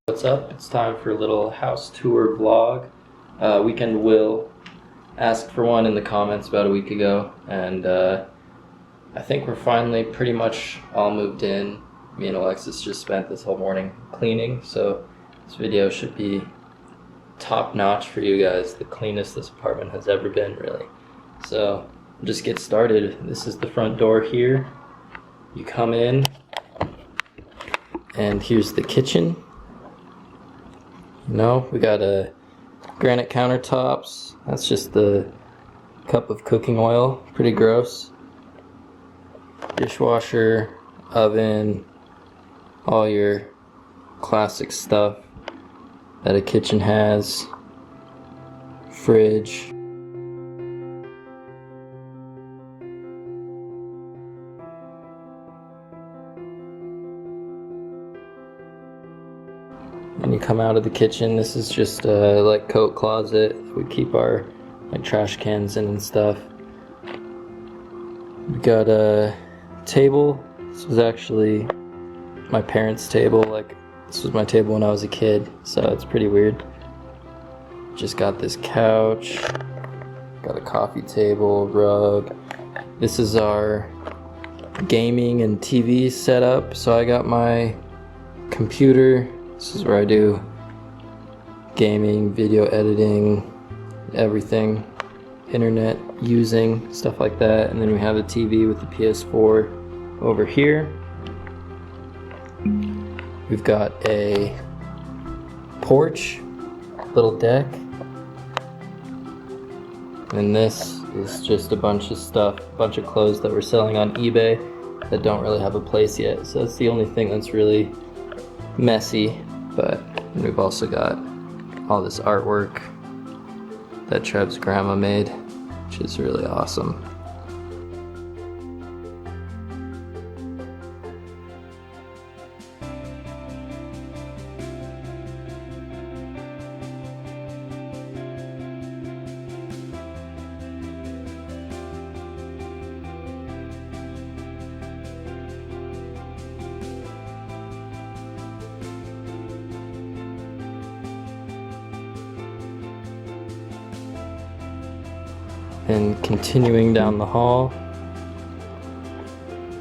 What's up? It's time for a little house tour vlog. Weekend Will asked for one in the comments about a week ago, and I think we're finally pretty much all moved in. Me and Alexis just spent this whole morning cleaning, so this video should be top notch for you guys. The cleanest this apartment has ever been, really. So just get started. This is the front door here. You come in, and here's the kitchen. We got granite countertops. That's just the cup of cooking oil. Pretty gross. Dishwasher, oven, all your classic stuff that a kitchen has. Fridge. When you come out of the kitchen, this is just a like coat closet. We keep our trash cans in and stuff. We got a table. This was actually my parents' table. This was my table when I was a kid, so it's pretty weird. Just got this couch. Got a coffee table, rug. This is our gaming and TV setup. So I got my computer. This is where I do gaming, video editing, everything, internet using, stuff like that. And then we have a TV with the PS4 over here. We've got a porch, little deck. And this is just a bunch of stuff, a bunch of clothes that we're selling on eBay that don't really have a place yet. So that's the only thing that's really messy. But we've also got all this artwork that Trebs' grandma made, which is really awesome. And continuing down the hall,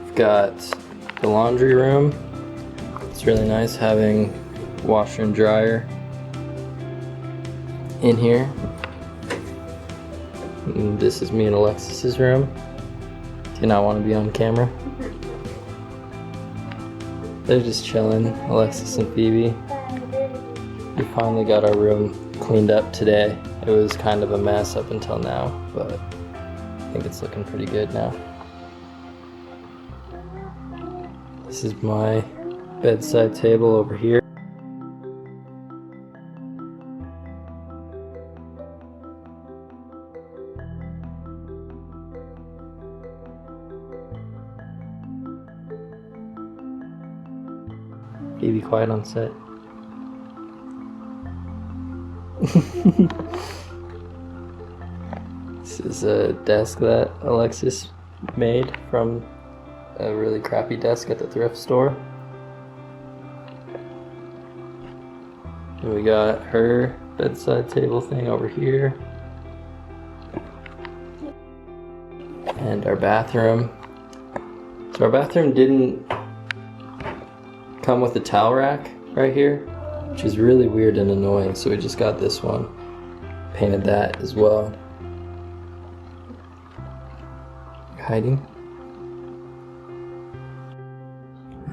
we've got the laundry room. It's really nice having washer and dryer in here. And this is me and Alexis's room. Do you not want to be on camera? They're just chilling, Alexis and Phoebe. We finally got our room cleaned up today. It was kind of a mess up until now, but I think it's looking pretty good now. This is my bedside table over here. Phoebe, quiet on set. This is a desk that Alexis made from a really crappy desk at the thrift store. And we got her bedside table thing over here. And our bathroom. So our bathroom didn't come with a towel rack right here, which is really weird and annoying, so we just got this one. Painted that as well. Hiding.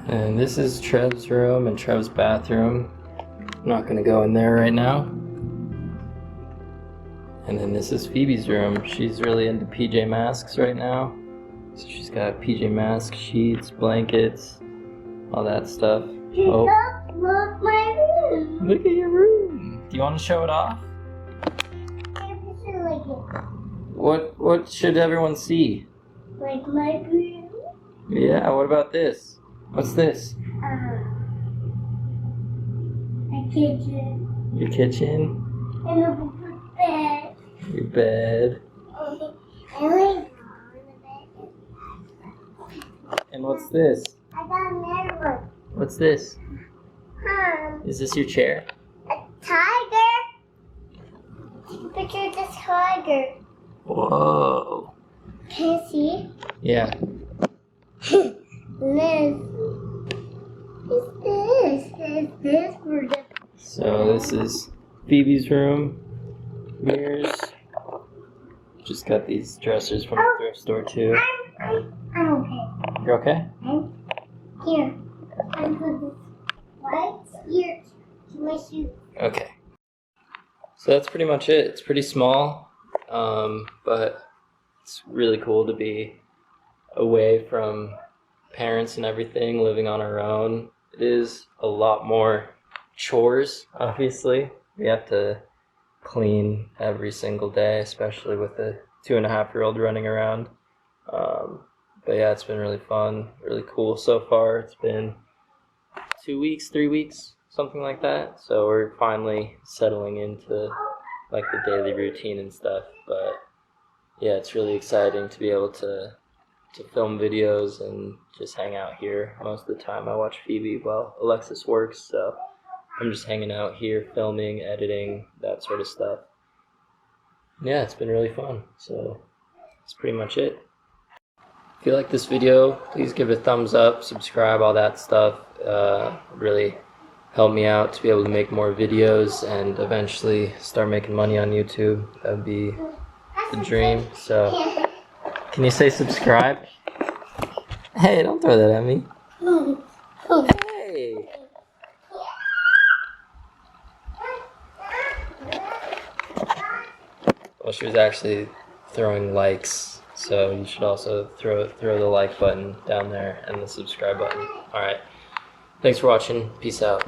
And this is Trebs' room and Trebs' bathroom. I'm not gonna go in there right now. And then this is Phoebe's room. She's really into PJ Masks right now. So she's got PJ Masks, sheets, blankets, all that stuff. Oh. Look my room. Look at your room. Do you want to show it off? What should everyone see? Like my room. Yeah, what about this? What's this? My kitchen. Your kitchen? And a bed. Your bed. And what's this? I got another one. What's this? Is this your chair? A tiger. Picture this tiger. Whoa. Can you see? Yeah. This. What's this? Is this for the... So this is Phoebe's room. Mirrors. Just got these dressers from the thrift store too. I'm okay. You're okay? Here. I'm put this right here to my shoe. Okay. So that's pretty much it. It's pretty small, but it's really cool to be away from parents and everything, living on our own. It is a lot more chores, obviously. We have to clean every single day, especially with a 2.5-year-old running around. But yeah, it's been really fun, really cool so far. It's been 2 weeks, 3 weeks, something like that. So we're finally settling into like the daily routine and stuff. But yeah, it's really exciting to be able to film videos and just hang out here. Most of the time I watch Phoebe while Alexis works, so I'm just hanging out here, filming, editing, that sort of stuff. Yeah, it's been really fun. So that's pretty much it. If you like this video, please give it a thumbs up, subscribe, all that stuff. Really help me out to be able to make more videos and eventually start making money on YouTube. That would be the dream. So, can you say subscribe? Hey, don't throw that at me. Hey. Well, she was actually throwing likes, so you should also throw the like button down there and the subscribe button. Alright, thanks for watching. Peace out.